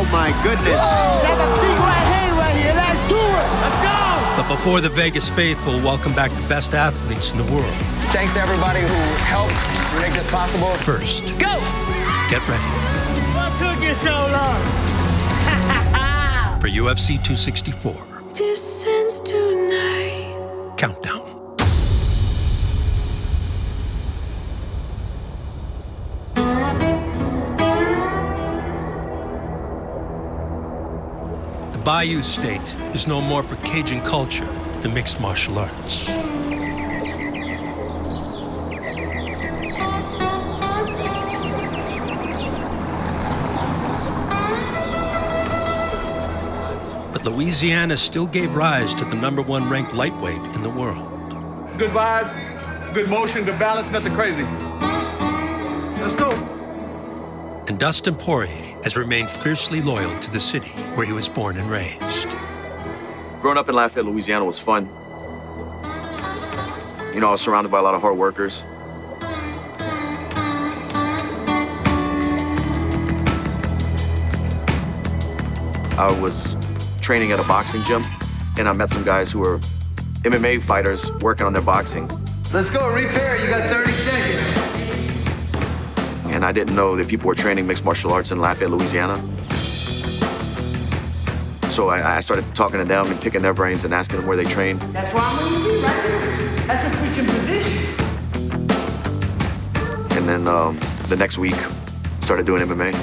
Oh my goodness. That's a big right hand right here. Let's do it. Let's go. But before the Vegas faithful welcome back the best athletes in the world. Thanks to everybody who helped make this possible. First, Go. get ready What took you so long? for UFC 264 This ends tonight. Countdown. The Bayou State is known more for Cajun culture than mixed martial arts. But Louisiana still gave rise to the #1 ranked lightweight in the world. Good vibe, good motion, good balance, nothing crazy. Let's go. And Dustin Poirier has remained fiercely loyal to the city where he was born and raised. Growing up in Lafayette, Louisiana was fun. You know, I was surrounded by a lot of hard workers. I was training at a boxing gym, and I met some guys who were MMA fighters working on their boxing. Let's go, repair, you got 30 seconds. And I didn't know that people were training mixed martial arts in Lafayette, Louisiana. So I started talking to them and picking their brains and asking them where they trained. That's why I'm going to be right there. That's a preaching position. And then the next week, started doing MMA.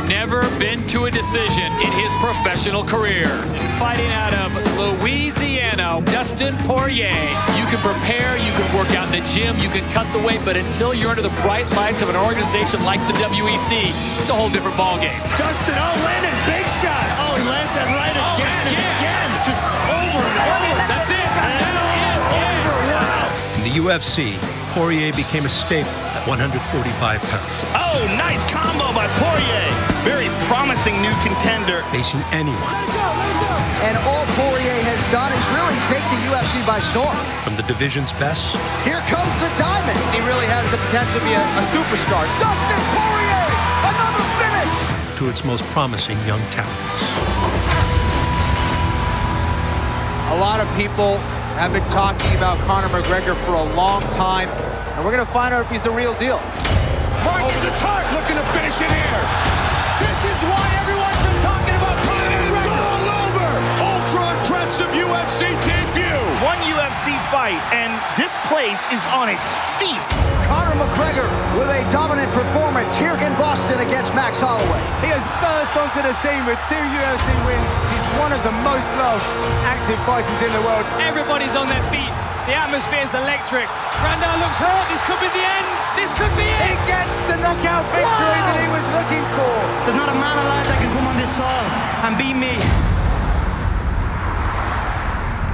Never been to a decision in his professional career. And fighting out of Louisiana, Dustin Poirier. You can prepare, you can work out in the gym, you can cut the weight, but until you're under the bright lights of an organization like the WEC, it's a whole different ballgame. Dustin, landing big shots. Oh, he lands that right again and again. Just over and over. That's it. That's over. Wow. In the UFC, Poirier became a staple at 145 pounds. Oh, nice combo by Poirier. Very promising new contender. Facing anyone. And all Poirier has done is really take the UFC by storm. From the division's best. Here comes the diamond. He really has the potential to be a superstar. Dustin Poirier, another finish. To its most promising young talents. A lot of people have been talking about Conor McGregor for a long time, and we're going to find out if he's the real deal. Marcus is hurt, looking to finish it here. This is why everyone's been talking about Conor McGregor. It's all over. Ultra impressive UFC debut. One UFC fight, and this place is on its feet. Conor McGregor with a dominant performance here in Boston against Max Holloway. He has burst onto the scene with 2 UFC wins. He's one of the most loved active fighters in the world. Everybody's on their feet. The atmosphere is electric. Randall looks hurt. This could be the end. This could be it. He gets the knockout victory that he was looking for. There's not a man alive that can come on this soil and beat me.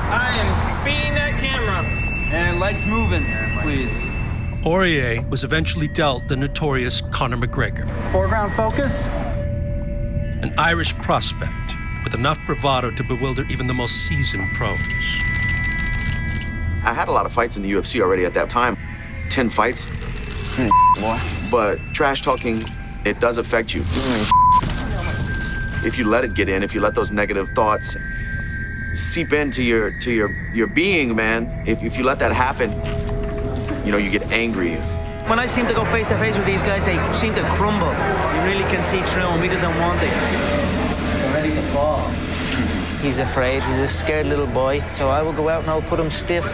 I am speeding that camera. And lights moving, please. Poirier was eventually dealt the notorious Conor McGregor. Foreground focus. An Irish prospect with enough bravado to bewilder even the most seasoned pros. I had a lot of fights in the UFC already at that time. 10 fights. Boy. But trash talking, it does affect you. If you let it get in, if you let those negative thoughts seep into your being, man, if you let that happen, you know, you get angry. When I seem to go face to face with these guys, they seem to crumble. You really can see through him. He doesn't want it. They're ready to fall. He's afraid. He's a scared little boy. So I will go out and I'll put him stiff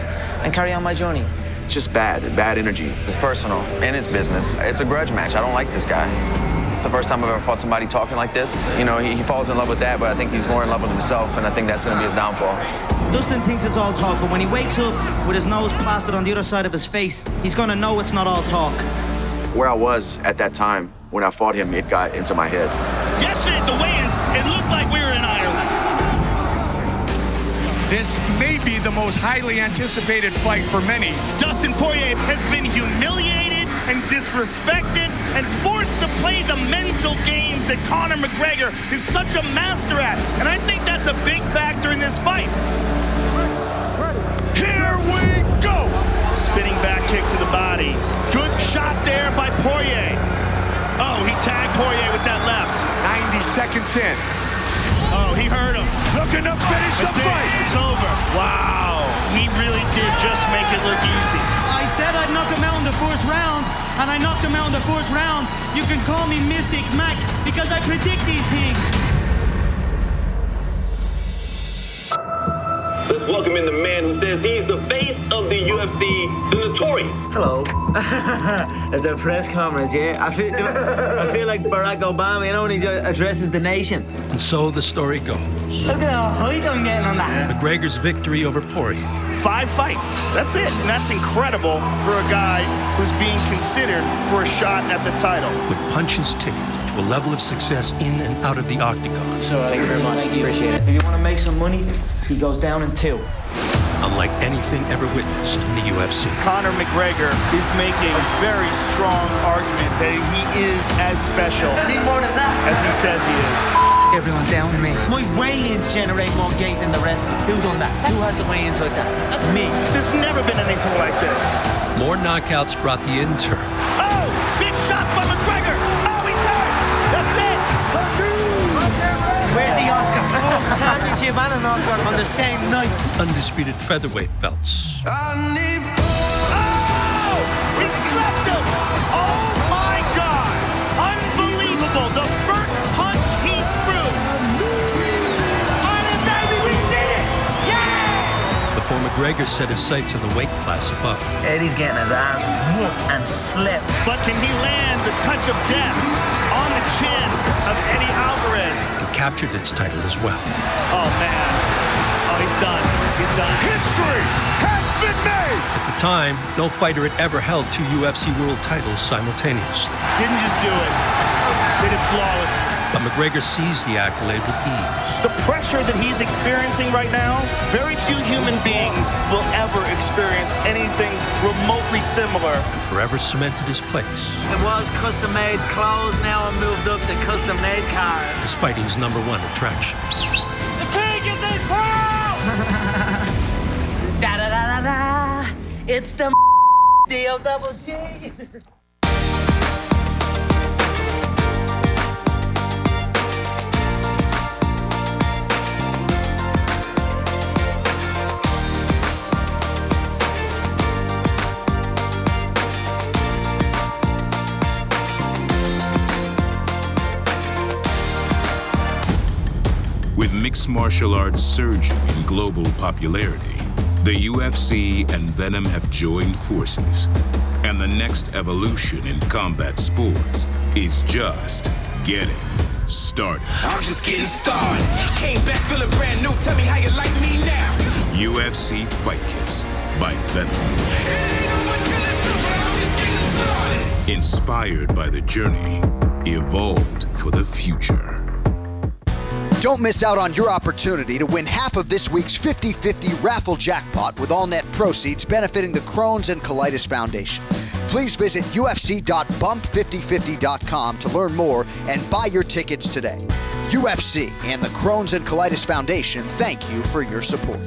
and carry on my journey. It's just bad energy. It's personal, and it's business. It's a grudge match. I don't like this guy. It's the first time I've ever fought somebody talking like this. You know, he falls in love with that, but I think he's more in love with himself, and I think that's going to be his downfall. Dustin thinks it's all talk, but when he wakes up with his nose plastered on the other side of his face, he's going to know it's not all talk. Where I was at that time, when I fought him, it got into my head. Yesterday at the weigh-ins, it looked like we were in Ireland. This may be the most highly anticipated fight for many. Dustin Poirier has been humiliated and disrespected and forced to play the mental games that Conor McGregor is such a master at. And I think that's a big factor in this fight. Here we go! Spinning back kick to the body. Good shot there by Poirier. Oh, he tagged Poirier with that left. 90 seconds in. Oh, he hurt him. Looking to finish the fight. It's over. Wow. He really did just make it look easy. I said I'd knock him out in the first round, and I knocked him out in the first round. You can call me Mystic Mac because I predict these things. Let's welcome in the man who says he's the face of the UFC, the Notorious. Hello. It's a press conference, yeah? I feel like Barack Obama, you know, when he addresses the nation. And so the story goes. Look at how height I'm getting on that. McGregor's victory over Poirier. 5 fights. That's it. And that's incredible for a guy who's being considered for a shot at the title. Would punch his ticket to a level of success in and out of the octagon. So, thank you very much. Appreciate it. If you want to make some money, he goes down in 2. Unlike anything ever witnessed in the UFC. Conor McGregor is making a very strong argument that he is as special I need more than that. as he says he is. Everyone down to me. My weigh-ins generate more gate than the rest. Who done that? Who has the weigh-ins like that? Me. There's never been anything like this. More knockouts brought the intern. Oh, big shots by McGregor. Oh, he's hurt. That's it. Where's the Oscar? Championship and an Oscar on the same night. Undisputed featherweight belts. Oh, he slapped him. Oh, my God. Unbelievable. The first punch he threw. Honest, baby, we did it. Yeah. Before McGregor set his sights on the weight class above. Eddie's getting his ass whooped and slipped. But can he land the touch of death on the chin of Eddie Alvarez? And captured its title as well. Oh, man. Oh, he's done. He's done. History has been made. At the time, no fighter had ever held 2 UFC world titles simultaneously. Didn't just do it. Did it flawlessly. But McGregor seized the accolade with ease. The pressure that he's experiencing right now, very few human beings will ever experience anything remotely similar. And forever cemented his place. It was custom-made clothes, now I'm moved up to custom-made cars. As fighting's #1 attraction. The king is in town! Da-da-da-da-da. It's the D-O-double-G. With mixed martial arts surging in global popularity, the UFC and Venom have joined forces. And the next evolution in combat sports is just getting started. I'm just getting started. Came back feeling brand new. Tell me how you like me now. UFC Fight Kits by Venom. Inspired by the journey, evolved for the future. Don't miss out on your opportunity to win half of this week's 50-50 raffle jackpot with all net proceeds benefiting the Crohn's and Colitis Foundation. Please visit ufc.bump5050.com to learn more and buy your tickets today. UFC and the Crohn's and Colitis Foundation thank you for your support.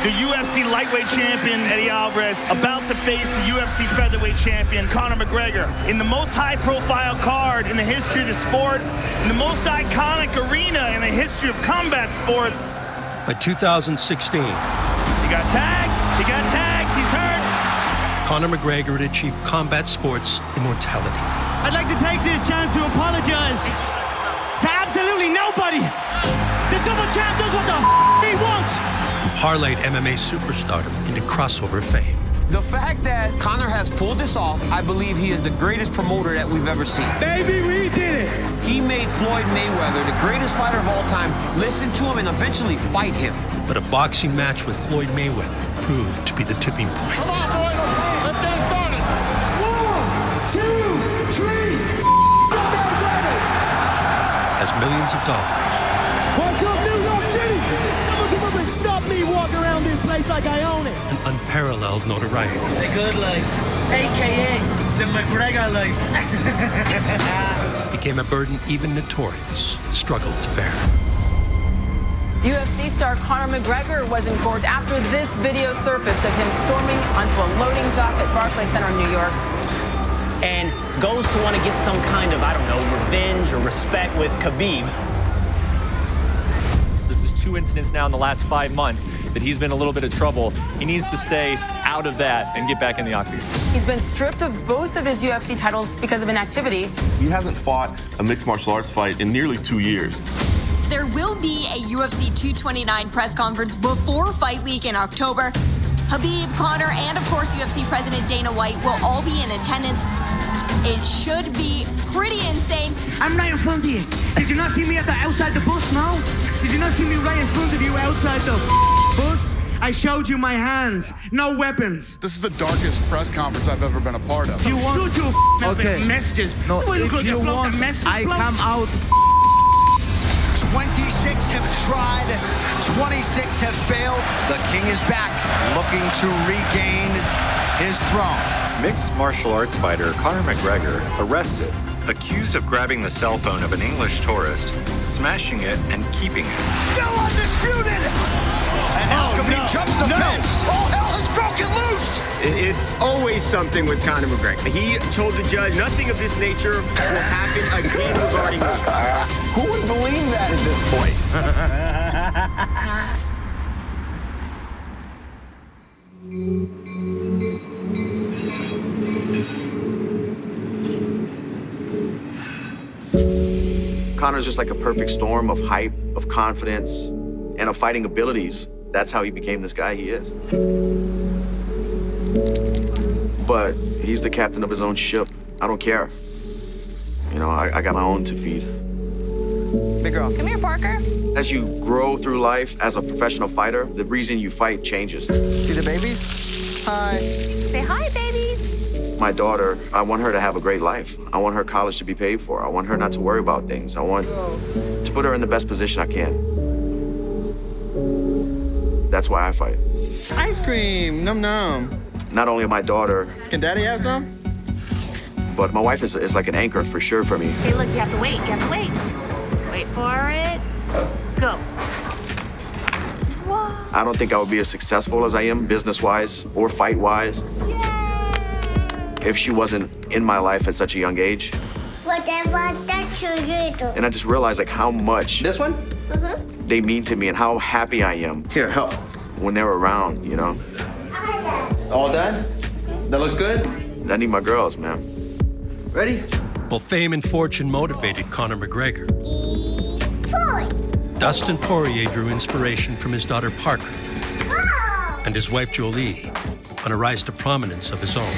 The UFC lightweight champion, Eddie Alvarez, about to face the UFC featherweight champion, Conor McGregor, in the most high-profile card in the history of the sport, in the most iconic arena in the history of combat sports. By 2016, He got tagged. He's hurt. Conor McGregor had achieved combat sports immortality. I'd like to take this chance to apologize to absolutely nobody. The double champ does what the he wants. And parlayed MMA superstardom into crossover fame. The fact that Conor has pulled this off, I believe he is the greatest promoter that we've ever seen. Baby, we did it. He made Floyd Mayweather, the greatest fighter of all time, listen to him and eventually fight him. But a boxing match with Floyd Mayweather proved to be the tipping point. Come on, boys. Let's get it started. 1, 2, 3. As millions of dollars. What's up, New York City? Someone come up and stop me walking around this place like I own it. An unparalleled notoriety. The good life, a.k.a. the McGregor life. Became a burden even Notorious struggled to bear. UFC star Conor McGregor was in court after this video surfaced of him storming onto a loading dock at Barclays Center in New York. And goes to want to get some kind of, I don't know, revenge or respect with Khabib. This is 2 incidents now in the last 5 months that he's been in a little bit of trouble. He needs to stay out of that and get back in the octagon. He's been stripped of both of his UFC titles because of inactivity. He hasn't fought a mixed martial arts fight in nearly 2 years. There will be a UFC 229 press conference before fight week in October. Khabib, Conor, and of course UFC President Dana White will all be in attendance. It should be pretty insane. I'm right in front of you. Did you not see me outside the bus, no? Did you not see me right in front of you outside the bus? I showed you my hands, no weapons. This is the darkest press conference I've ever been a part of. You want to messages? No, if you want, I come out. 26 have tried, 26 have failed. The king is back, looking to regain his throne. Mixed martial arts fighter Conor McGregor arrested, accused of grabbing the cell phone of an English tourist, smashing it, and keeping it. Still undisputed! And now Khabib jumps the fence. All hell has broken loose! It's always something with Conor McGregor. He told the judge nothing of this nature will happen again regarding me. Who would believe that at this point? Conor's just like a perfect storm of hype, of confidence, and of fighting abilities. That's how he became this guy he is. But he's the captain of his own ship. I don't care. You know, I got my own to feed. Big girl. Come here, Parker. As you grow through life as a professional fighter, the reason you fight changes. See the babies? Hi. Say hi, babies. My daughter, I want her to have a great life. I want her college to be paid for. I want her not to worry about things. I want to put her in the best position I can. That's why I fight. Ice cream, num num. Not only my daughter, Can daddy have some? but my wife is like an anchor for sure for me. Okay, look, you have to wait. You have to wait. Wait for it. Go. I don't think I would be as successful as I am business-wise or fight-wise if she wasn't in my life at such a young age. And I just realized like how much This one? they mean to me and how happy I am. Here, help. When they're around, you know. All done? That looks good? I need my girls, man. Ready? While fame and fortune motivated Conor McGregor, Dustin Poirier drew inspiration from his daughter Parker and his wife Jolie on a rise to prominence of his own.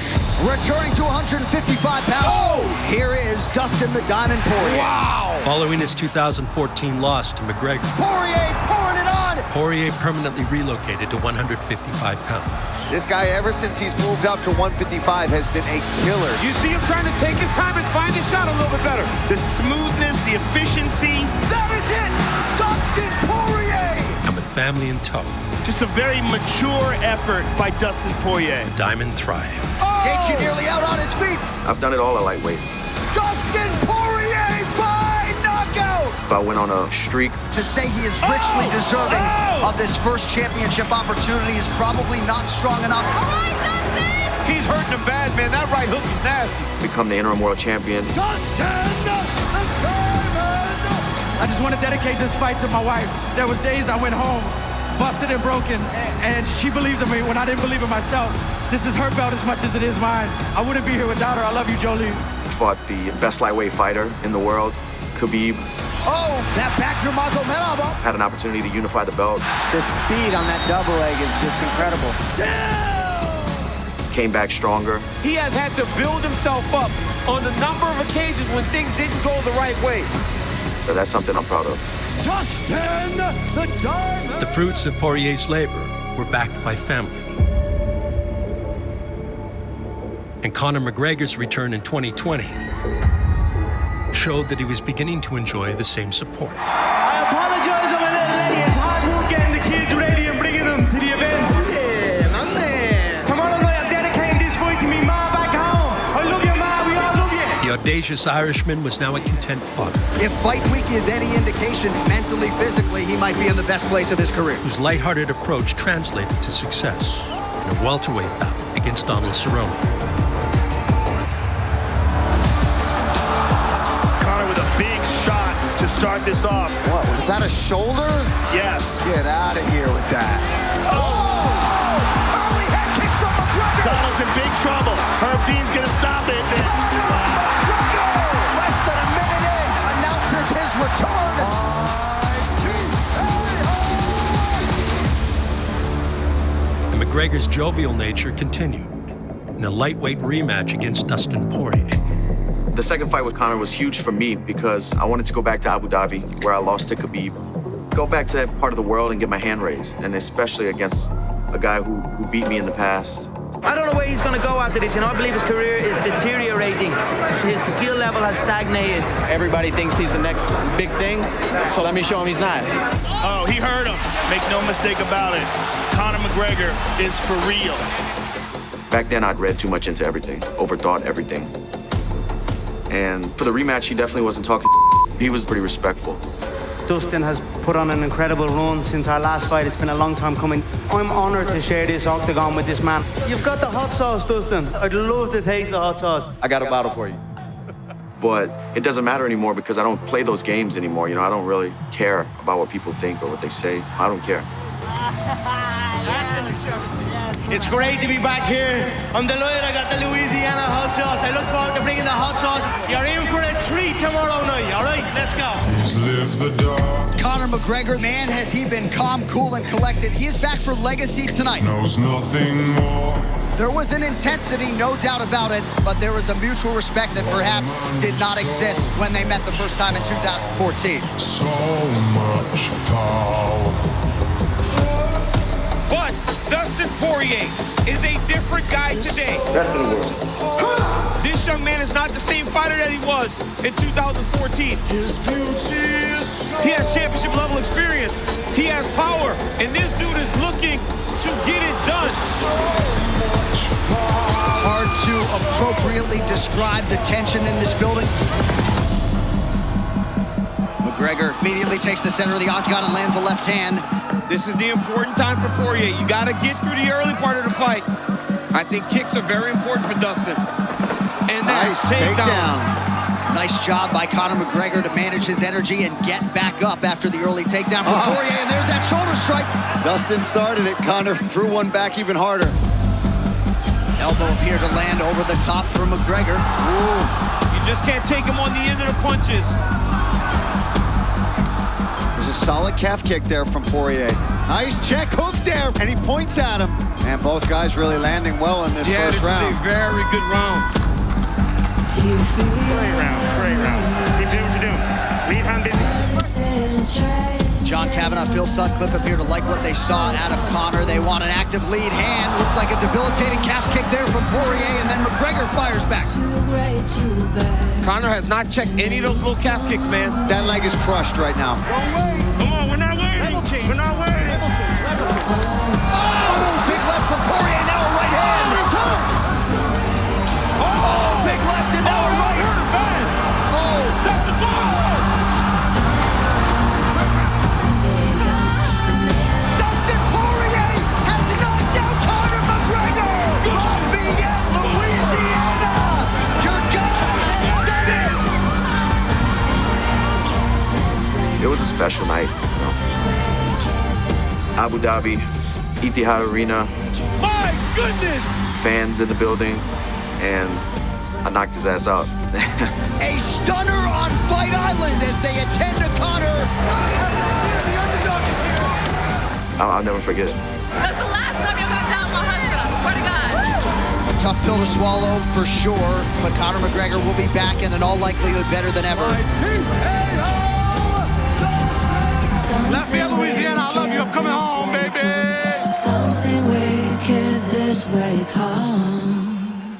Returning to 155 pounds, here is Dustin the Diamond Poirier. Wow! Following his 2014 loss to McGregor, Poirier pouring it on! Poirier permanently relocated to 155 pounds. This guy, ever since he's moved up to 155, has been a killer. You see him trying to take his time and find his shot a little bit better. The smoothness, the efficiency. That is it! Dustin Poirier! And with family in tow, Just a very mature effort by Dustin Poirier. the Diamond thrive. Gaethje nearly out on his feet. I've done it all at lightweight. Dustin Poirier by knockout! If I went on a streak, To say he is richly deserving of this first championship opportunity is probably not strong enough. He's hurting him bad, man. That right hook is nasty. become the interim world champion. I just want to dedicate this fight to my wife. There was days I went home, busted and broken, and she believed in me when I didn't believe in myself. This is her belt as much as it is mine. I wouldn't be here without her. I love you, Jolie. Fought the best lightweight fighter in the world, Khabib. Oh, that back Nurmagomedov. Had an opportunity to unify the belts. The speed on that double leg is just incredible. Came back stronger. He has had to build himself up on a number of occasions when things didn't go the right way. So that's something I'm proud of. Dustin the Diamond. The fruits of Poirier's labor were backed by family. And Conor McGregor's return in 2020 showed that he was beginning to enjoy the same support. I apologize, I'm a little late. It's hard work getting the kids ready and bringing them to the events. Yeah, my man. Tomorrow night I'm dedicating this fight to me ma back home. I love you, ma. We all love you. The audacious Irishman was now a content father. If fight week is any indication, mentally, physically, he might be in the best place of his career. Whose lighthearted approach translated to success in a welterweight bout against Donald Cerrone. Conor with a big shot to start this off. What, was that a shoulder? Yes. Get out of here with that. Early head kick from McGregor. Donald's in big trouble. Herb Dean's gonna stop it. McGregor, less than a minute in, announces his return. And McGregor's jovial nature continued in a lightweight rematch against Dustin Poirier. The second fight with Conor was huge for me because I wanted to go back to Abu Dhabi, where I lost to Khabib. Go back to that part of the world and get my hand raised, and especially against a guy who beat me in the past. I don't know where he's going to go after this, and I believe his career is deteriorating. His skill level has stagnated. Everybody thinks he's the next big thing, so let me show him he's not. Oh, he heard him. Make no mistake about it. Conor McGregor is for real. Back then, I'd read too much into everything, overthought everything. And for the rematch, he definitely wasn't talking. He was pretty respectful. Dustin has put on an incredible run since our last fight. It's been a long time coming. I'm honored to share this octagon with this man. You've got the hot sauce, Dustin. I'd love to taste the hot sauce. I got a bottle for you. But it doesn't matter anymore because I don't play those games anymore. You know, I don't really care about what people think or what they say. I don't care. It's great to be back here. I'm delighted I got the Louisiana hot sauce. I look forward to bringing the hot sauce. You're in for a treat tomorrow night, all right? Let's go. Conor McGregor, man, has he been calm, cool, and collected. He is back for legacy tonight. Knows nothing more. There was an intensity, no doubt about it, but there was a mutual respect that perhaps did not exist when they met the first time in 2014. So much power. But Dustin Poirier is a different guy today. Best in the world. This young man is not the same fighter that he was in 2014. He has championship level experience. He has power. And this dude is looking to get it done. Hard to appropriately describe the tension in this building. McGregor immediately takes the center of the octagon and lands a left hand. This is the important time for Poirier. You got to get through the early part of the fight. I think kicks are very important for Dustin. And that takedown. Nice job by Conor McGregor to manage his energy and get back up after the early takedown from Poirier, and there's that shoulder strike. Dustin started it. Conor threw one back even harder. Elbow appeared to land over the top for McGregor. Ooh. You just can't take him on the end of the punches. There's a solid calf kick there from Poirier. Nice check hook there, and he points at him. And both guys really landing well in this first round. This is a very good round. Great round. Keep doing what you're doing. Leave hand busy. John Kavanagh, Phil Sutcliffe appear to like what they saw out of Conor. They want an active lead hand. Looked like a debilitating calf kick there from Poirier, and then McGregor fires back. Conor has not checked any of those little calf kicks, man. That leg is crushed right now. Come on, we're not waiting. We're not waiting. Oh, big left from Poirier, now a right hand. Oh, big left and now a right. Oh, that's the spot. Dustin Poirier has knocked out Conor McGregor. Lafayette, Louisiana. Your guy did it. It was a special night, you know. Abu Dhabi, Etihad Arena. My goodness! Fans in the building, and I knocked his ass out. A stunner on Fight Island as they attend to Conor. I'll never forget it. That's the last time you got down my husband, I swear to God. Tough pill to swallow for sure, but Conor McGregor will be back and in all likelihood better than ever. Lafayette, Louisiana, I love you. I'm coming home, baby. Something wicked this way come.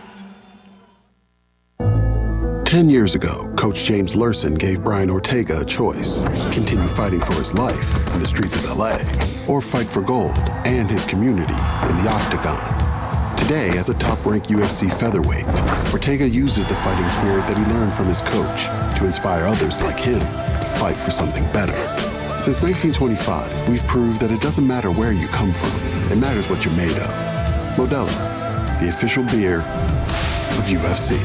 10 years ago, Coach James Lurson gave Brian Ortega a choice. Continue fighting for his life in the streets of LA, or fight for gold and his community in the Octagon. Today, as a top-ranked UFC featherweight, Ortega uses the fighting spirit that he learned from his coach to inspire others like him to fight for something better. Since 1925, we've proved that it doesn't matter where you come from. It matters what you're made of. Modelo, the official beer of UFC.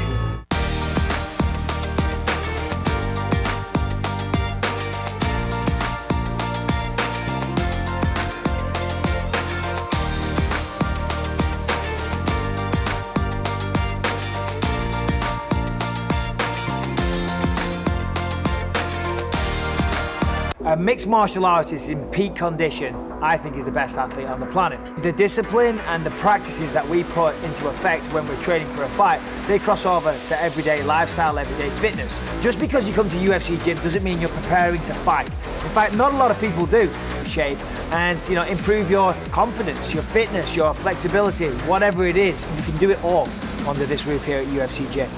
A mixed martial artist in peak condition, I think, is the best athlete on the planet. The discipline and the practices that we put into effect when we're training for a fight, they cross over to everyday lifestyle, everyday fitness. Just because you come to UFC gym doesn't mean you're preparing to fight. In fact, not a lot of people do shape and, you know, improve your confidence, your fitness, your flexibility, whatever it is. You can do it all under this roof here at UFC Gym.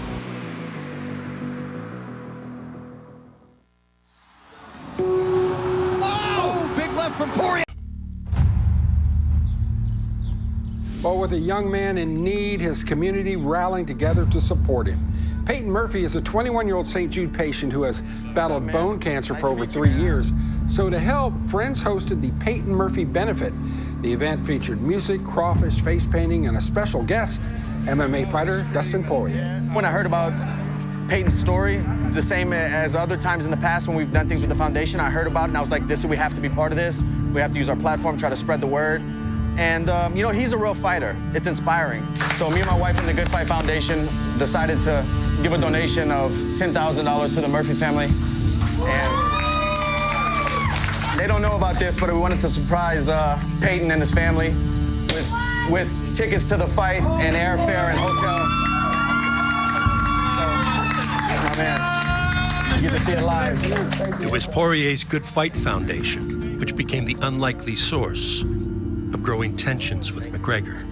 From Poirier. Well, with a young man in need, his community rallying together to support him. Peyton Murphy is a 21-year-old St. Jude patient who has battled bone cancer for over 3 years. So to help, friends hosted the Peyton Murphy Benefit. The event featured music, crawfish, face painting, and a special guest, MMA fighter Dustin Poirier. When I heard about Peyton's story, the same as other times in the past when we've done things with the foundation, I heard about it and I was like, we have to be part of this. We have to use our platform, try to spread the word. And, you know, he's a real fighter. It's inspiring. So me and my wife from the Good Fight Foundation decided to give a donation of $10,000 to the Murphy family. And they don't know about this, but we wanted to surprise Peyton and his family with tickets to the fight and airfare and hotel. Man, you get to see it live. It was Poirier's Good Fight Foundation, which became the unlikely source of growing tensions with McGregor.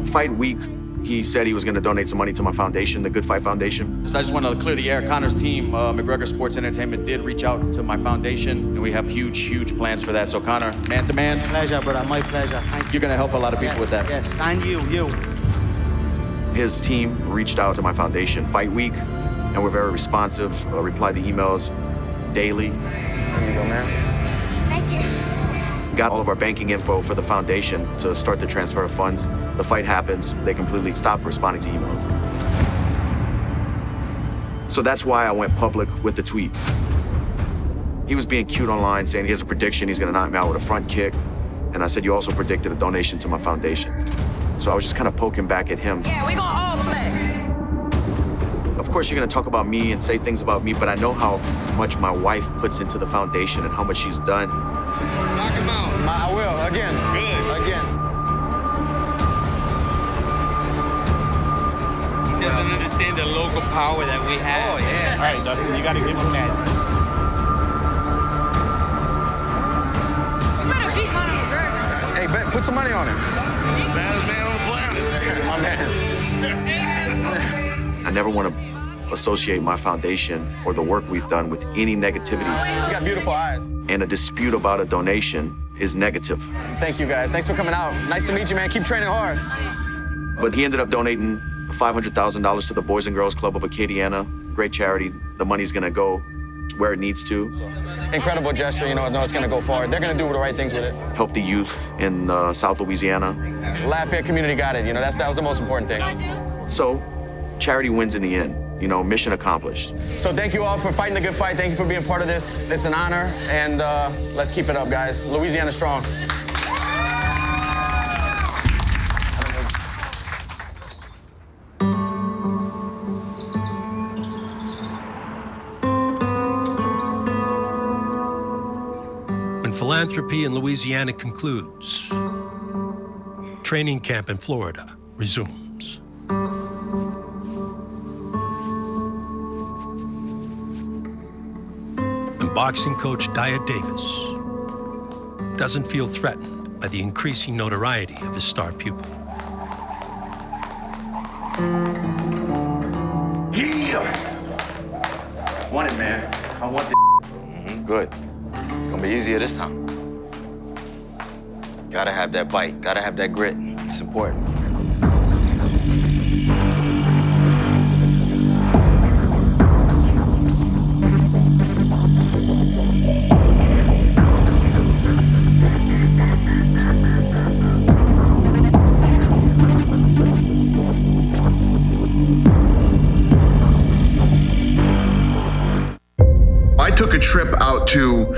Fight week, he said he was going to donate some money to my foundation, the Good Fight Foundation. So I just want to clear the air. Connor's team, McGregor Sports Entertainment, did reach out to my foundation, and we have huge, huge plans for that. So Connor, man to man. My pleasure, brother. My pleasure. Thank you. You're going to help a lot of people with that. Yes, and you. His team reached out to my foundation Fight Week, and we're very responsive, replied to emails daily. There you go, man. Thank you. Got all of our banking info for the foundation to start the transfer of funds. The fight happens, they completely stop responding to emails. So that's why I went public with the tweet. He was being cute online, saying he has a prediction he's gonna knock me out with a front kick. And I said, you also predicted a donation to my foundation. So I was just kind of poking back at him. Yeah, we gonna all flex. Of course, you're gonna talk about me and say things about me, but I know how much my wife puts into the foundation and how much she's done. Knock him out. I will, again. Good. Again. He doesn't understand the local power that we have. Oh, yeah. All right, Dustin, you gotta give him that. You better beat Conor McGregor. Hey, put some money on him. Baddest man on the planet. My man. I never want to associate my foundation or the work we've done with any negativity. He's got beautiful eyes. And a dispute about a donation is negative. Thank you, guys. Thanks for coming out. Nice to meet you, man. Keep training hard. But he ended up donating $500,000 to the Boys and Girls Club of Acadiana. Great charity. The money's gonna go where it needs to. Incredible gesture, you know it's gonna go far. They're gonna do the right things with it. Help the youth in South Louisiana. Lafayette community got it, that was the most important thing. So, charity wins in the end. Mission accomplished. So thank you all for fighting the good fight. Thank you for being part of this. It's an honor, and let's keep it up, guys. Louisiana strong. When philanthropy in Louisiana concludes, training camp in Florida resumes. And boxing coach Dia Davis doesn't feel threatened by the increasing notoriety of his star pupil. Yeah! Want it, man. I want the Good. It's gonna be easier this time. Gotta have that bite, gotta have that grit. It's important.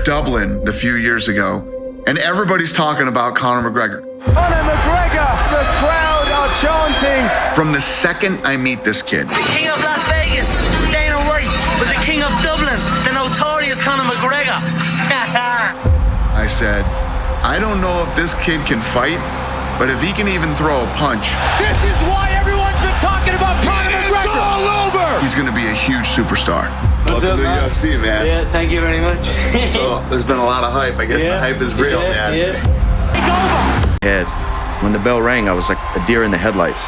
Dublin a few years ago, and everybody's talking about Conor McGregor. Conor McGregor, the crowd are chanting. From the second I meet this kid, The king of Las Vegas, Dana White, with the king of Dublin, the notorious Conor McGregor. I said, I don't know if this kid can fight, but if he can even throw a punch, This is why everyone's been talking about Conor McGregor. It's all over. he's going to be a huge superstar. Welcome to the UFC, man. Yeah, thank you very much. So there's been a lot of hype. I guess the hype is real, man. Head. When the bell rang, I was like a deer in the headlights.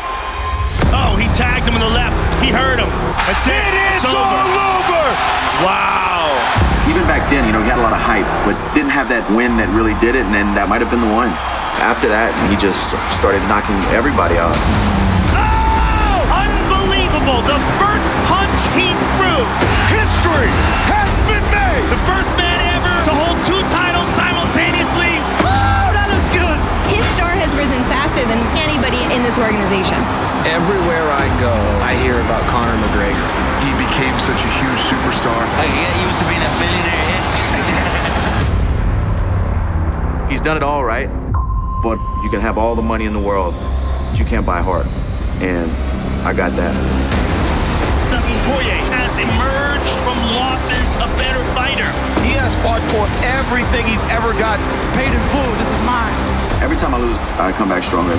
Oh, he tagged him in the left. He heard him. That's it. It's all over. Wow. Even back then, he had a lot of hype, but didn't have that win that really did it, and then that might have been the one. After that, he just started knocking everybody out. Oh, unbelievable. The first punch he threw. History has been made. The first man ever to hold 2 titles simultaneously. Oh, that looks good. His star has risen faster than anybody in this organization. Everywhere I go, I hear about Conor McGregor. He became such a huge superstar. I get used to being a billionaire. He's done it all right, but you can have all the money in the world, but you can't buy heart. And I got that. Dustin Poirier has emerged from losses a better fighter. He has fought for everything he's ever got. Paid in full. This is mine. Every time I lose, I come back stronger.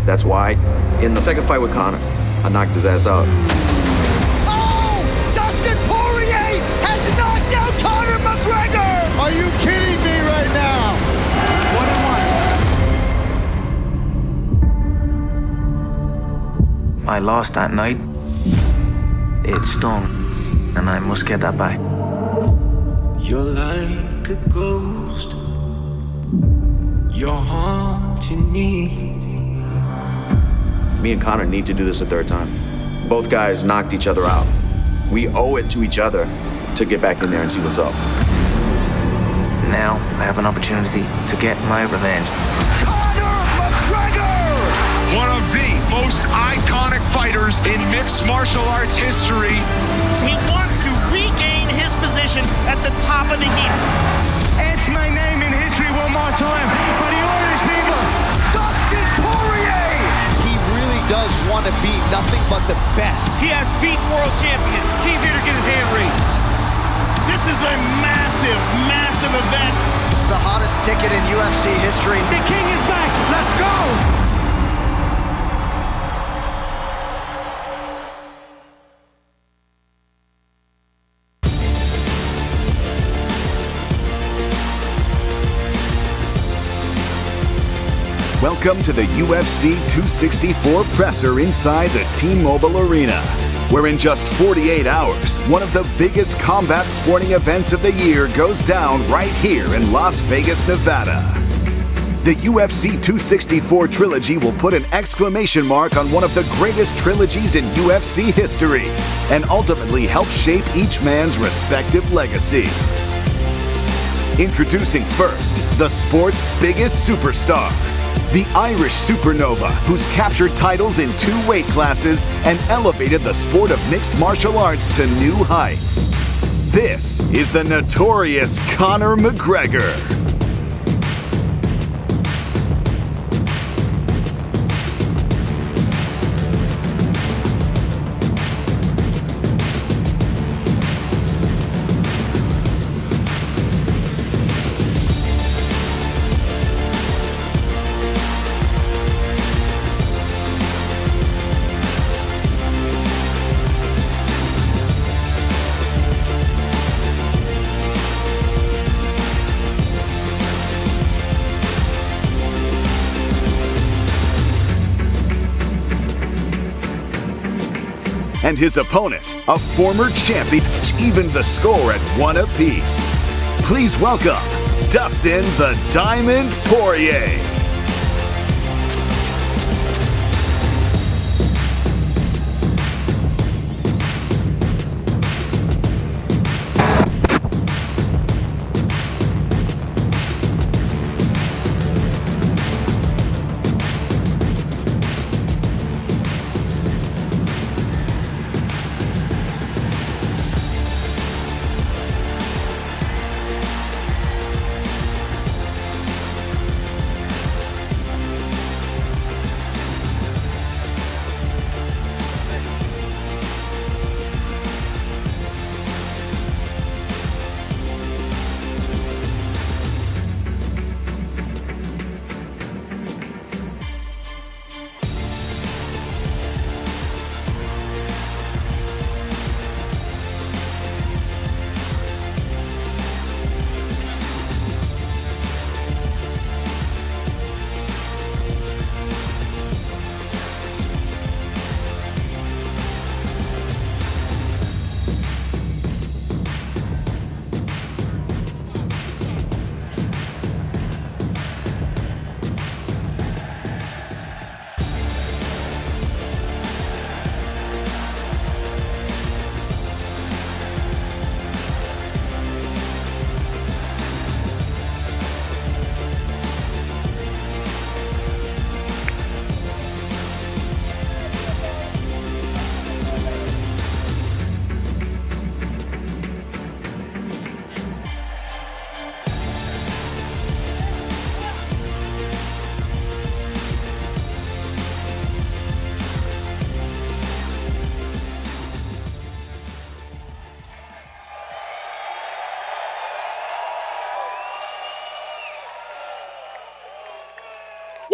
That's why, in the second fight with Conor, I knocked his ass out. Oh, Dustin Poirier has knocked out Conor McGregor. Are you kidding me right now? 1-1. I lost that night. It stung, and I must get that back. You're like a ghost. You're haunting me. Me and Conor need to do this a third time. Both guys knocked each other out. We owe it to each other to get back in there and see what's up. Now I have an opportunity to get my revenge. Conor McGregor! One of the most iconic fighters in mixed martial arts history. He wants to regain his position at the top of the heap. Etch my name in history one more time for the Irish people. Dustin Poirier! He really does want to be nothing but the best. He has beaten world champions. He's here to get his hand raised. This is a massive, massive event. The hottest ticket in UFC history. The king is back. Let's go! Welcome to the UFC 264 presser inside the T-Mobile Arena, where in just 48 hours, one of the biggest combat sporting events of the year goes down right here in Las Vegas, Nevada. The UFC 264 trilogy will put an exclamation mark on one of the greatest trilogies in UFC history and ultimately help shape each man's respective legacy. Introducing first, the sport's biggest superstar, the Irish supernova, who's captured titles in 2 weight classes and elevated the sport of mixed martial arts to new heights. This is the notorious Conor McGregor. And his opponent, a former champion, evened the score at 1 apiece. Please welcome Dustin the Diamond Poirier.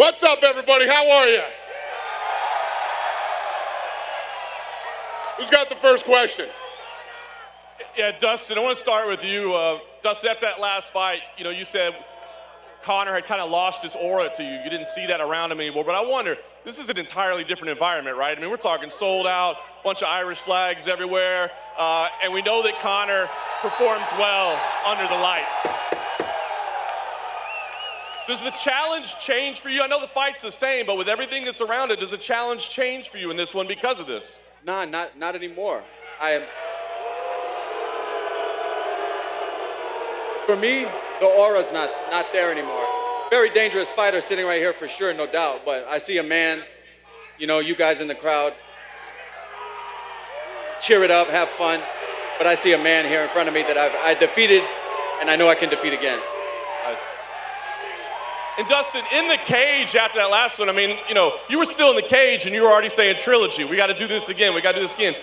What's up, everybody? How are you? Who's got the first question? Yeah, Dustin, I want to start with you. Dustin, after that last fight, you said Conor had kind of lost his aura to you. You didn't see that around him anymore. But I wonder, this is an entirely different environment, right? I mean, we're talking sold out, bunch of Irish flags everywhere, and we know that Conor performs well under the lights. Does the challenge change for you? I know the fight's the same, but with everything that's around it, does the challenge change for you in this one because of this? Nah, not anymore. For me, the aura's not there anymore. Very dangerous fighter sitting right here for sure, no doubt. But I see a man, you guys in the crowd, cheer it up, have fun. But I see a man here in front of me that I defeated, and I know I can defeat again. And Dustin, in the cage after that last one, I mean, you were still in the cage and you were already saying trilogy. We got to do this again. We got to do this again.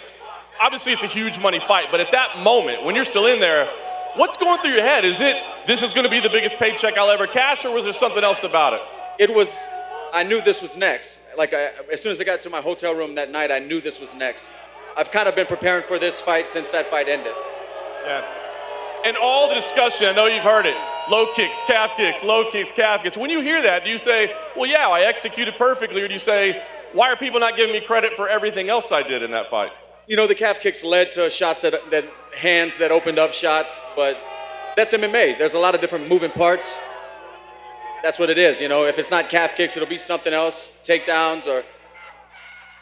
Obviously, it's a huge money fight, but at that moment, when you're still in there, what's going through your head? Is it, this is going to be the biggest paycheck I'll ever cash, or was there something else about it? I knew this was next. As soon as I got to my hotel room that night, I knew this was next. I've kind of been preparing for this fight since that fight ended. Yeah. And all the discussion, I know you've heard it, low kicks, calf kicks, low kicks, calf kicks. When you hear that, do you say, well, yeah, I executed perfectly, or do you say, why are people not giving me credit for everything else I did in that fight? The calf kicks led to shots that hands that opened up shots, but that's MMA. There's a lot of different moving parts. That's what it is, If it's not calf kicks, it'll be something else, takedowns or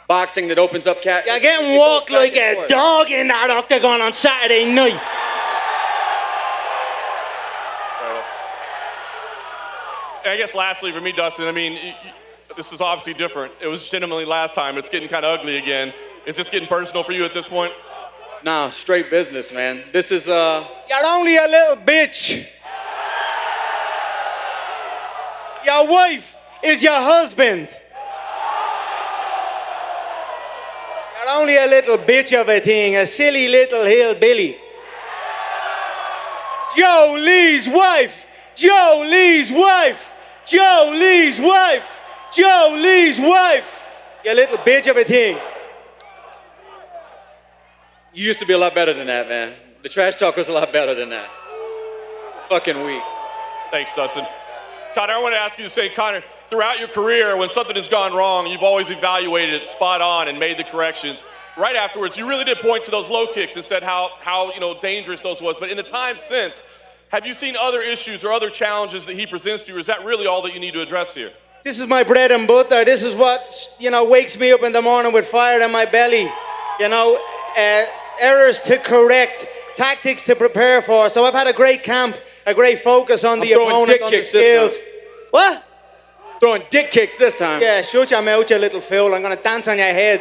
boxing that opens up calf. You're getting walked like a dog in that octagon on Saturday night. I guess lastly for me, Dustin, I mean, this is obviously different. It was legitimately last time. It's getting kind of ugly again. Is this getting personal for you at this point? Nah, straight business, man. This is, You're only a little bitch. Your wife is your husband. You're only a little bitch of a thing, a silly little hillbilly. Joe Lee's wife. Joe Lee's wife. Joe Lee's wife. Joe Lee's wife. You little bitch of a thing. You used to be a lot better than that, man. The trash talk was a lot better than that. Fucking weak. Thanks, Dustin. Conor, I want to ask you the same. Conor, throughout your career, when something has gone wrong, you've always evaluated it spot on and made the corrections. Right afterwards, you really did point to those low kicks and said how dangerous those was. But in the time since, have you seen other issues or other challenges that he presents to you, or is that really all that you need to address here? This is my bread and butter. This is what, wakes me up in the morning with fire in my belly. Errors to correct, tactics to prepare for. So I've had a great camp, a great focus on the opponent, on the skills. What? Throwing dick kicks this time. Yeah, shut your mouth, you little fool. I'm going to dance on your head.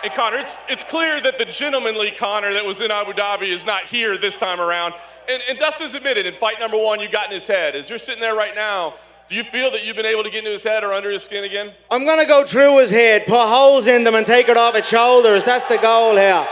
Hey, Conor, it's clear that the gentlemanly Conor that was in Abu Dhabi is not here this time around. And Dustin's admitted in fight number one, you got in his head. As you're sitting there right now, do you feel that you've been able to get into his head or under his skin again? I'm going to go through his head, put holes in them and take it off its shoulders. That's the goal here.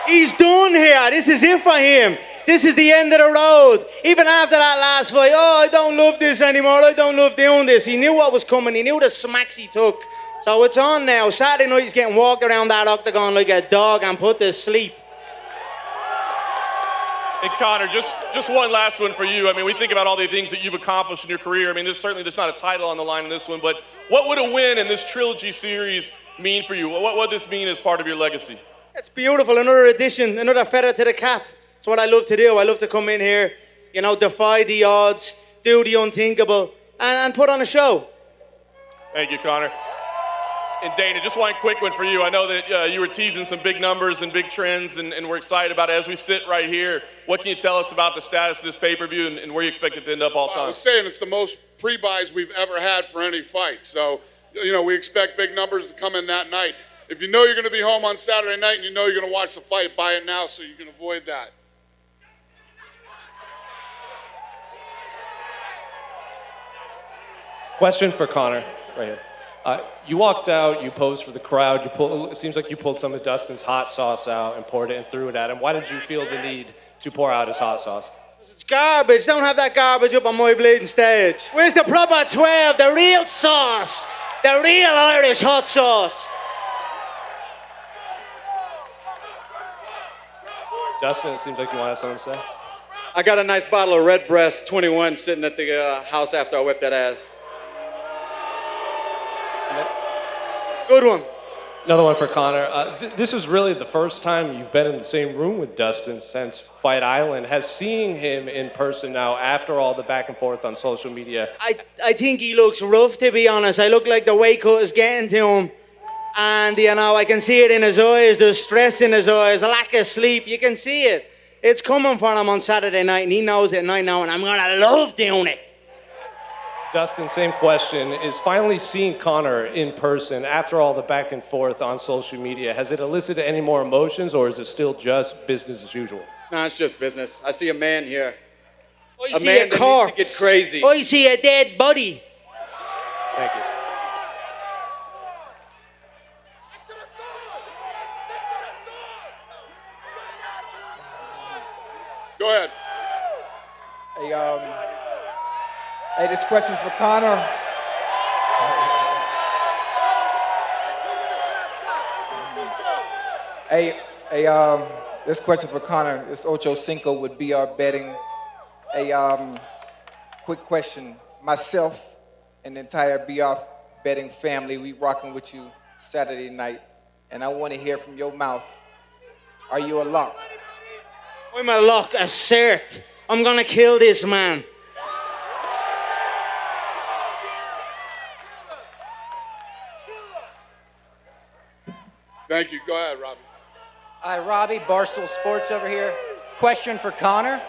He's done here. This is it for him. This is the end of the road. Even after that last fight, I don't love this anymore. I don't love doing this. He knew what was coming. He knew the smacks he took. So it's on now. Saturday night he's getting walked around that octagon like a dog and put to sleep. Hey, Conor, just one last one for you. I mean, we think about all the things that you've accomplished in your career. I mean, there's not a title on the line in this one, but what would a win in this trilogy series mean for you? What would this mean as part of your legacy? It's beautiful. Another addition, another feather to the cap. It's what I love to do. I love to come in here, defy the odds, do the unthinkable, and put on a show. Thank you, Conor. And Dana, just one quick one for you. I know that you were teasing some big numbers and big trends, and we're excited about it. As we sit right here, what can you tell us about the status of this pay-per-view and where you expect it to end up all time? I was saying it's the most pre-buys we've ever had for any fight. So, we expect big numbers to come in that night. If you know you're going to be home on Saturday night and you know you're going to watch the fight, buy it now so you can avoid that. Question for Conor, right here. You walked out, you posed for the crowd, it seems like you pulled some of Dustin's hot sauce out and poured it and threw it at him. Why did you feel the need to pour out his hot sauce? It's garbage. Don't have that garbage up on my bleeding stage. Where's the proper 12? The real sauce. The real Irish hot sauce. Dustin, it seems like you want to have something to say. I got a nice bottle of Redbreast 21 sitting at the house after I whipped that ass. Good one. Another one for Conor. This is really the first time you've been in the same room with Dustin since Fight Island. Has seeing him in person now, after all the back and forth on social media? I think he looks rough, to be honest. I look like the weight cut is getting to him. And, you know, I can see it in his eyes. There's stress in his eyes, a lack of sleep. You can see it. It's coming for him on Saturday night, and he knows it, and I know, and I'm going to love doing it. Dustin, same question. Is finally seeing Conor in person, after all the back and forth on social media, has it elicited any more emotions, or is it still just business as usual? No, it's just business. I see a man here. I see a corpse. Needs to get crazy. I see a dead body. Thank you. Go ahead. Hey, this question for Conor. This question for Conor. This Ocho Cinco would be our betting. Quick question. Myself and the entire BR betting family, we rocking with you Saturday night, and I want to hear from your mouth. Are you a lock? I'm a lock, a cert. I'm gonna kill this man. Thank you. Go ahead, Robbie. Hi, Robbie, Barstool Sports over here. Question for Conor.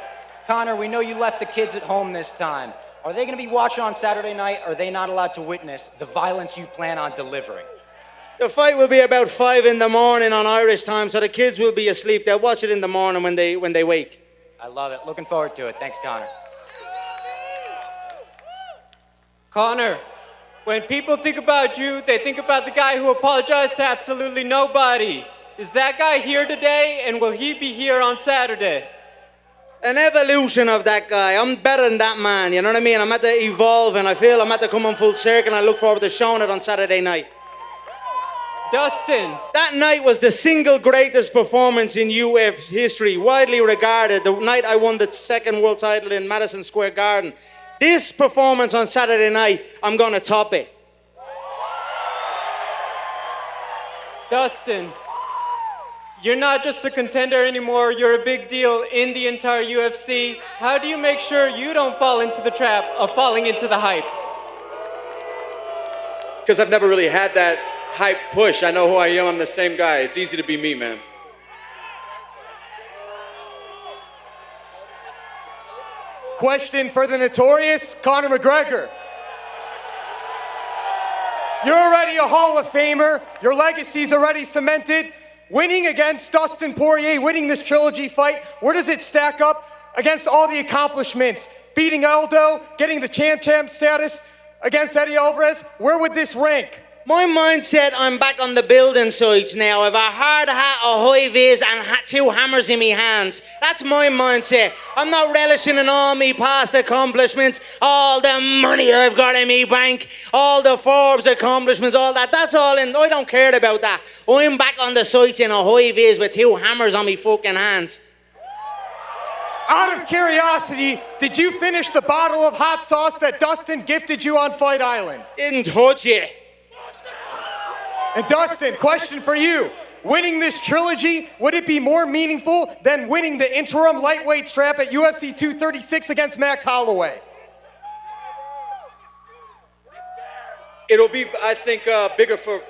Conor, we know you left the kids at home this time. Are they going to be watching on Saturday night, or are they not allowed to witness the violence you plan on delivering? The fight will be about 5 in the morning on Irish time, so the kids will be asleep. They'll watch it in the morning when they wake. I love it. Looking forward to it. Thanks, Conor. Conor, when people think about you, they think about the guy who apologized to absolutely nobody. Is that guy here today, and will he be here on Saturday? An evolution of that guy. I'm better than that man, you know what I mean? I'm at to evolve, and I feel I'm at to come on full circle, and I look forward to showing it on Saturday night. Dustin. That night was the single greatest performance in UFC history, widely regarded. The night I won the second world title in Madison Square Garden. This performance on Saturday night, I'm gonna top it. Dustin, you're not just a contender anymore, you're a big deal in the entire UFC. How do you make sure you don't fall into the trap of falling into the hype? Because I've never really had that hype push. I know who I am. I'm the same guy. It's easy to be me, man. Question for the notorious Conor McGregor. You're already a Hall of Famer. Your legacy's already cemented. Winning against Dustin Poirier, winning this trilogy fight, where does it stack up against all the accomplishments? Beating Aldo, getting the champ status against Eddie Alvarez, where would this rank? My mindset, I'm back on the building sites now. I've a hard hat, a high vis, and 2 hammers in me hands. That's my mindset. I'm not relishing in all me past accomplishments, all the money I've got in me bank, all the Forbes accomplishments, all that. That's all in. I don't care about that. I'm back on the sites in a high vis with 2 hammers on me fucking hands. Out of curiosity, did you finish the bottle of hot sauce that Dustin gifted you on Fight Island? Didn't touch it. And Dustin, question for you. Winning this trilogy, would it be more meaningful than winning the interim lightweight strap at UFC 236 against Max Holloway? It'll be, I think, bigger for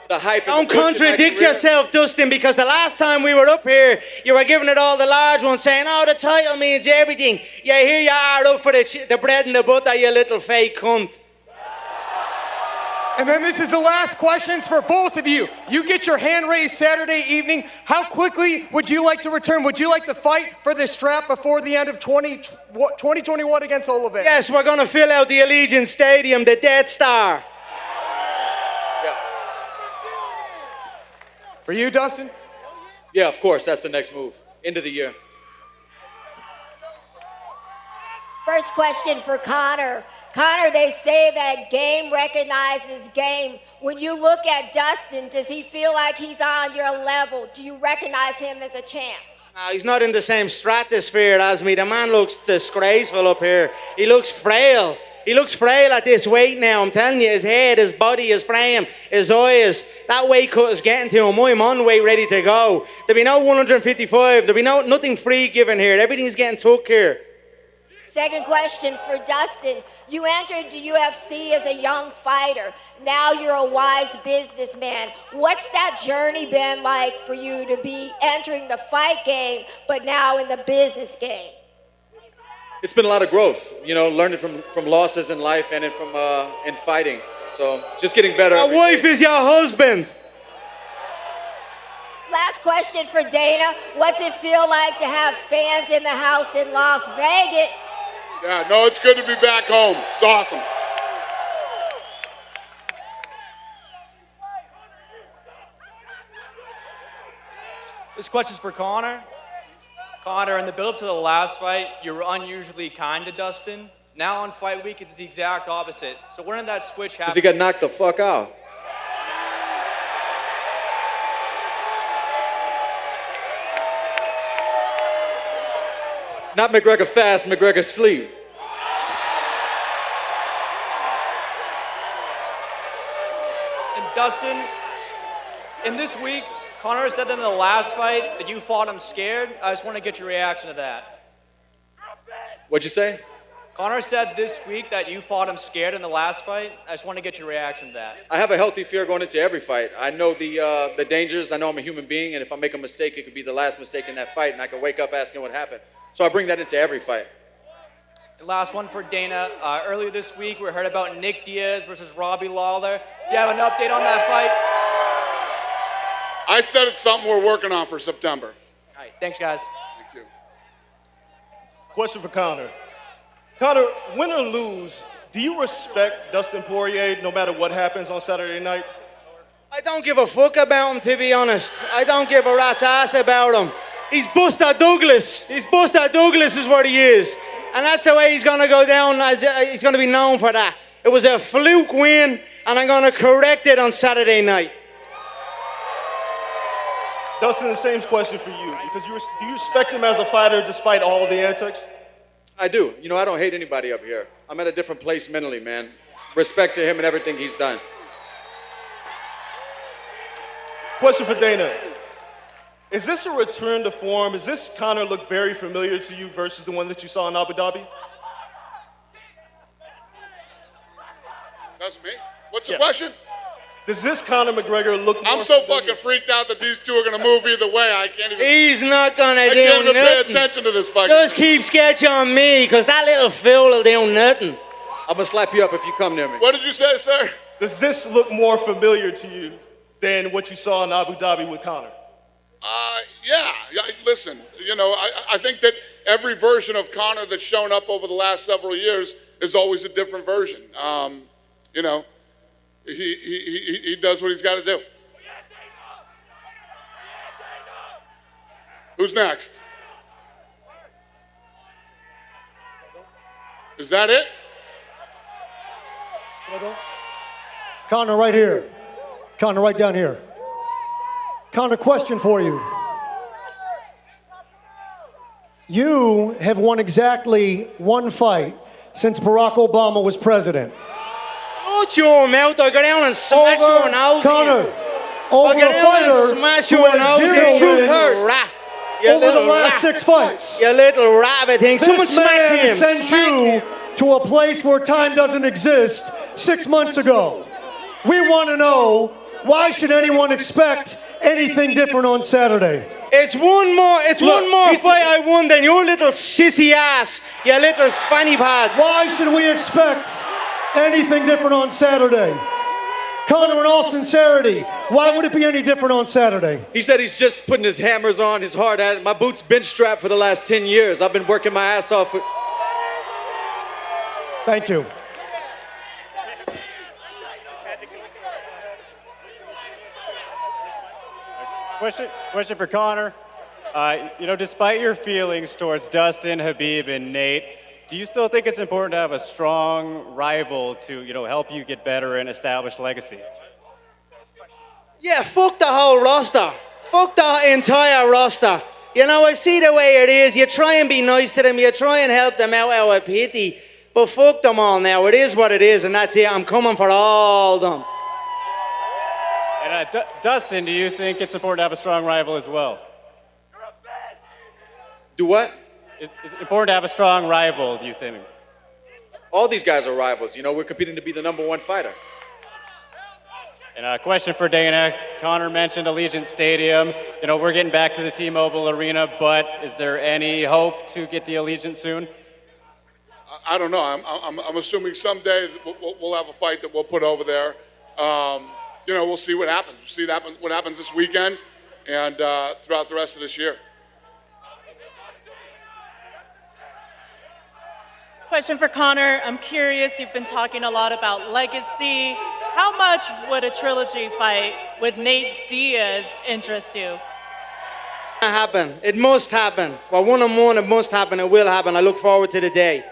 the hype. Don't contradict yourself, Dustin, because the last time we were up here, you were giving it all the large ones, saying, oh, the title means everything. Yeah, here you are up for the bread and the butter, you little fake cunt. And then this is the last questions for both of you. You get your hand raised Saturday evening. How quickly would you like to return? Would you like to fight for this strap before the end of 2021 against Oliveira? Yes, we're going to fill out the Allegiant Stadium, the Death Star. Yeah. For you, Dustin? Yeah, of course. That's the next move. End of the year. First question for Conor. Conor, they say that game recognizes game. When you look at Dustin, does he feel like he's on your level? Do you recognize him as a champ? No, he's not in the same stratosphere as me. The man looks disgraceful up here. He looks frail. He looks frail at this weight now. I'm telling you, his head, his body, his frame, his eyes. That weight cut is getting to him. I'm on weight ready to go. There'll be no 155. There'll be nothing free given here. Everything's getting took here. Second question for Dustin. You entered the UFC as a young fighter. Now you're a wise businessman. What's that journey been like for you to be entering the fight game, but now in the business game? It's been a lot of growth, you know, learning from losses in life and in fighting. So just getting better. My wife is your husband. Last question for Dana. What's it feel like to have fans in the house in Las Vegas? Yeah, no, it's good to be back home. It's awesome. This question's for Conor. Conor, in the build-up to the last fight, you were unusually kind to Dustin. Now on fight week, it's the exact opposite. So when did that switch happen? Because he got knocked the fuck out. Not McGregor fast, McGregor sleep. And Dustin, in this week, Conor said that in the last fight that you fought him scared. I just want to get your reaction to that. What'd you say? Conor said this week that you fought him scared in the last fight. I just want to get your reaction to that. I have a healthy fear going into every fight. I know the dangers. I know I'm a human being, and if I make a mistake, it could be the last mistake in that fight, and I can wake up asking what happened. So I bring that into every fight. And last one for Dana. Earlier this week, we heard about Nick Diaz versus Robbie Lawler. Do you have an update on that fight? I said it's something we're working on for September. All right, thanks, guys. Thank you. Question for Conor. Conor, win or lose, do you respect Dustin Poirier no matter what happens on Saturday night? I don't give a fuck about him, to be honest. I don't give a rat's ass about him. He's Buster Douglas. He's Buster Douglas is what he is. And that's the way he's going to go down. He's going to be known for that. It was a fluke win, and I'm going to correct it on Saturday night. Dustin, the same question for you. Because do you respect him as a fighter despite all of the antics? I do. You know, I don't hate anybody up here. I'm at a different place mentally, man. Respect to him and everything he's done. Question for Dana. Is this a return to form? Does this Conor look very familiar to you versus the one that you saw in Abu Dhabi? That's me. What's the question? Does this Conor McGregor look more I'm so familiar? fucking freaked out that these two are going to move either way. I can't even. He's not going to I do can't even nothing. pay attention to this fucking. Just keep sketch on me, because that little fool will do nothing. I'm going to slap you up if you come near me. What did you say, sir? Does this look more familiar to you than what you saw in Abu Dhabi with Conor? Yeah. Listen, you know, I think that every version of Conor that's shown up over the last several years is always a different version. You know, he does what he's got to do. Who's next? Is that it? Conor, right here. Conor, right down here. Conor, question for you. You have won exactly one fight since Barack Obama was president. Shut your mouth, I'll go down and smash your nose Conor, in. over I'll go a down fighter and smash who your has nose zero in. wins Rat. over the last 6 fights. You little rabbit thing. Someone This smack man him. sent Smack you him. to a place where time doesn't exist 6 months ago. We want to know, why should anyone expect anything different on Saturday? It's one more fight I won than your little sissy ass, you little fanny pad. Why should we expect anything different on Saturday? Conor, in all sincerity, why would it be any different on Saturday? He said he's just putting his hammers on, his hard at it. My boots been strapped for the last 10 years. I've been working my ass off. Thank you. Question for Conor. You know, despite your feelings towards Dustin, Habib, and Nate, do you still think it's important to have a strong rival to, help you get better and establish legacy? Yeah, fuck the whole roster. Fuck the entire roster. I see the way it is. You try and be nice to them. You try and help them out of pity. But fuck them all now. It is what it is, and that's it. I'm coming for all of them. And Dustin, do you think it's important to have a strong rival as well? Do what? Is it important to have a strong rival, do you think? All these guys are rivals. We're competing to be the #1 fighter. And a question for Dana. Conor mentioned Allegiant Stadium. We're getting back to the T-Mobile Arena, but is there any hope to get the Allegiant soon? I don't know. I'm assuming someday we'll have a fight that we'll put over there. We'll see what happens. We'll see what happens this weekend and throughout the rest of this year. Question for Conor. I'm curious, you've been talking a lot about legacy. How much would a trilogy fight with Nate Diaz interest you? Happen. It must happen. Well, one-on-one, it must happen. It will happen. I look forward to the day.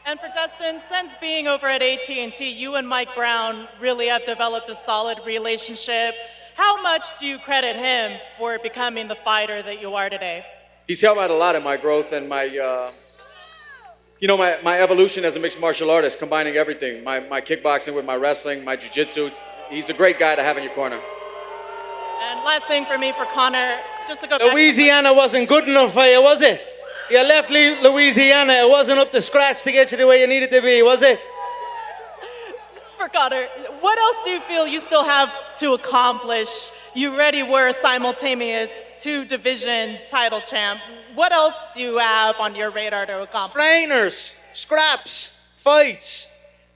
And for Dustin, since being over at AT&T, you and Mike Brown really have developed a solid relationship. How much do you credit him for becoming the fighter that you are today? He's helped out a lot in my growth and my evolution as a mixed martial artist, combining everything, my kickboxing with my wrestling, my jiu-jitsu. He's a great guy to have in your corner. And last thing for me, for Conor, just to go Louisiana wasn't good enough for you, was it? You left Louisiana. It wasn't up to scratch to get you the way you needed to be, was it? For Conor, what else do you feel you still have to accomplish? You already were a simultaneous 2-division title champ. What else do you have on your radar to accomplish? Strainers, scraps, fights.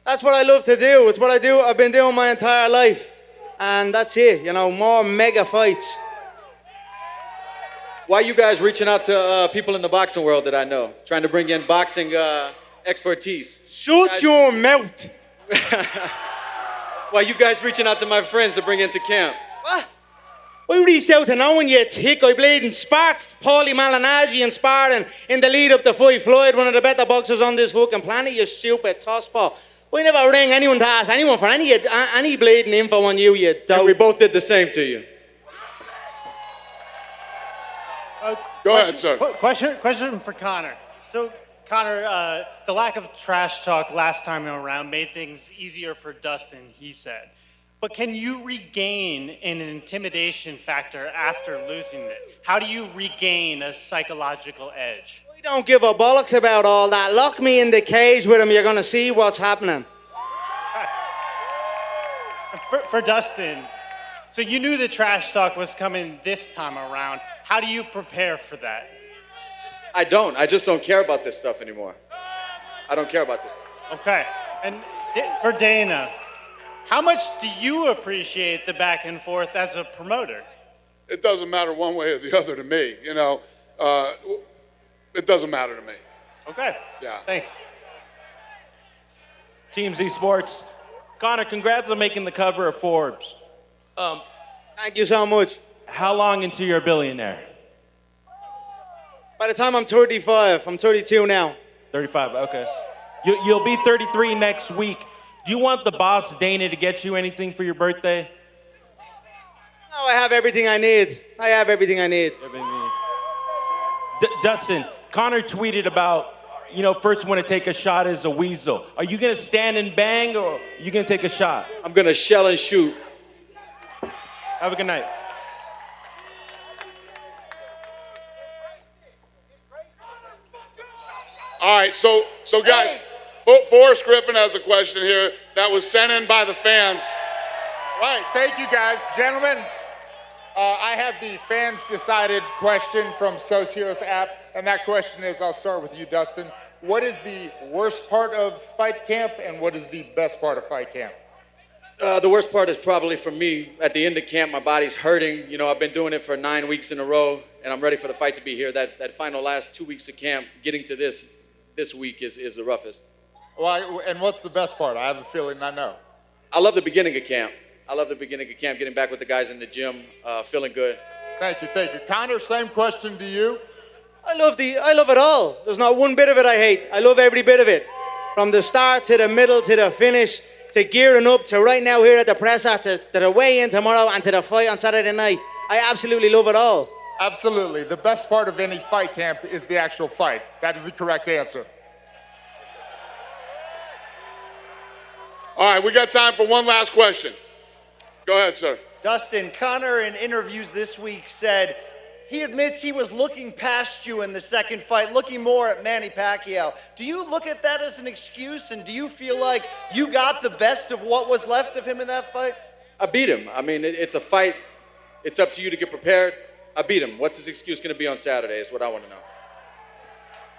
That's what I love to do. It's what I do. I've been doing my entire life. And that's it, more mega fights. Why are you guys reaching out to people in the boxing world that I know? Trying to bring in boxing expertise. Shut your mouth. Why are you guys reaching out to my friends to bring into camp? What? I reached out to no one yet, thick. I played and sparked Paulie Malignaggi and sparring in the lead up to fight Floyd, one of the better boxers on this fucking planet, you stupid tossball. We never rang anyone to ask anyone for any bleeding info on you, you dope. And we both did the same to you. Go ahead, sir. Question for Conor. So, Conor, the lack of trash talk last time around made things easier for Dustin, he said. But can you regain an intimidation factor after losing it? How do you regain a psychological edge? We don't give a bollocks about all that. Lock me in the cage with him, you're gonna see what's happening. For Dustin, so you knew the trash talk was coming this time around. How do you prepare for that? I don't. I just don't care about this stuff anymore. I don't care about this stuff. Okay. And for Dana, how much do you appreciate the back and forth as a promoter? It doesn't matter one way or the other to me. It doesn't matter to me. Okay. Yeah. Thanks. Team Z Sports. Conor, congrats on making the cover of Forbes. Thank you so much. How long until you're a billionaire? By the time I'm 35, I'm 32 now. 35, okay. You'll be 33 next week. Do you want the boss, Dana, to get you anything for your birthday? No, I have everything I need. I have everything I need. Dustin, Conor tweeted about, first one to take a shot is a weasel. Are you going to stand and bang, or are you going to take a shot? I'm going to shell and shoot. Have a good night. All right, so guys, Forrest Griffin has a question here that was sent in by the fans. Right, thank you guys. Gentlemen, I have the fans decided question from Socios app, and that question is, I'll start with you, Dustin. What is the worst part of fight camp, and what is the best part of fight camp? The worst part is probably for me, at the end of camp, my body's hurting. I've been doing it for 9 weeks in a row, and I'm ready for the fight to be here. That final last 2 weeks of camp, getting to this week is the roughest. Well, and what's the best part? I have a feeling I know. I love the beginning of camp. Getting back with the guys in the gym, feeling good. Thank you. Conor, same question to you. I love it all. There's not one bit of it I hate. I love every bit of it. From the start to the middle to the finish, to gearing up, to right now here at the presser, to the weigh-in tomorrow, and to the fight on Saturday night. I absolutely love it all. Absolutely. The best part of any fight camp is the actual fight. That is the correct answer. All right, we got time for one last question. Go ahead, sir. Dustin, Conor in interviews this week said he admits he was looking past you in the second fight, looking more at Manny Pacquiao. Do you look at that as an excuse, and do you feel like you got the best of what was left of him in that fight? I beat him. I mean, it's a fight. It's up to you to get prepared. I beat him. What's his excuse going to be on Saturday is what I want to know.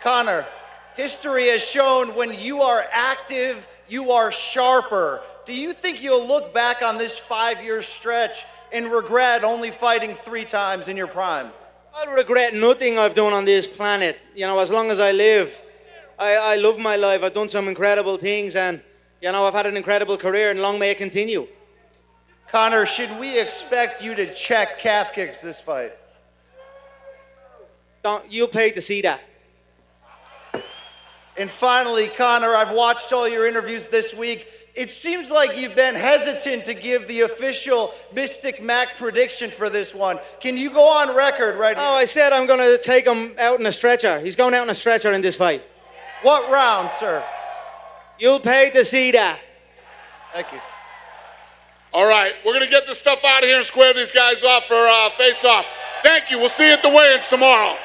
Conor, history has shown when you are active, you are sharper. Do you think you'll look back on this 5-year stretch and regret only fighting 3 times in your prime? I'll regret nothing I've done on this planet. You know, as long as I live, I love my life. I've done some incredible things, and, you know, I've had an incredible career, and long may it continue. Conor, should we expect you to check calf kicks this fight? You'll pay to see that. And finally, Conor, I've watched all your interviews this week. It seems like you've been hesitant to give the official Mystic Mac prediction for this one. Can you go on record right now? Oh, I said I'm going to take him out in a stretcher. He's going out in a stretcher in this fight. What round, sir? You'll pay to see that. Thank you. All right, we're going to get this stuff out of here and square these guys off for face-off. Thank you. We'll see you at the weigh-ins tomorrow.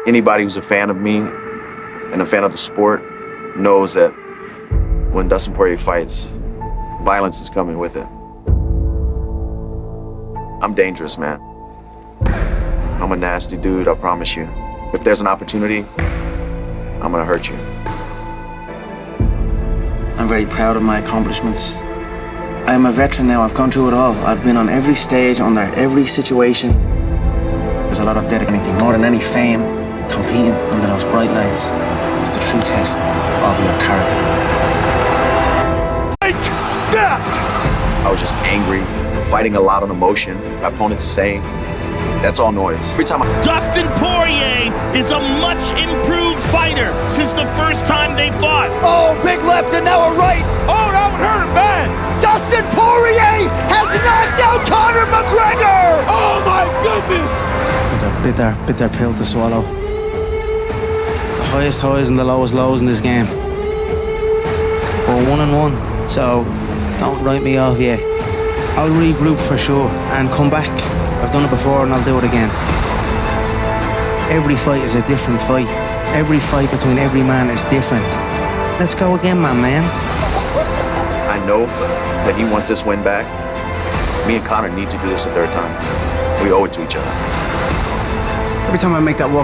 Anybody who's a fan of me and a fan of the sport knows that when Dustin Poirier fights, violence is coming with it. I'm dangerous, man. I'm a nasty dude, I promise you. If there's an opportunity, I'm gonna hurt you. I'm very proud of my accomplishments. I am a veteran now, I've gone through it all. I've been on every stage, under every situation. There's a lot of dedicating, more than any fame. Competing under those bright lights is the true test of your character. Like that! I was just angry, fighting a lot on emotion. My opponent's saying, that's all noise. Every time Dustin Poirier is a much improved fighter since the first time they fought. Oh, big left and now a right. Oh, that would hurt bad. Dustin Poirier has knocked out Conor McGregor. Oh my goodness. It's a bitter pill to swallow. The highest highs and the lowest lows in this game. We're 1-1, so don't write me off yet. I'll regroup for sure and come back. I've done it before and I'll do it again. Every fight is a different fight. Every fight between every man is different. Let's go again, my man. I know that he wants this win back. Me and Conor need to do this a third time. We owe it to each other. Every time I make that walk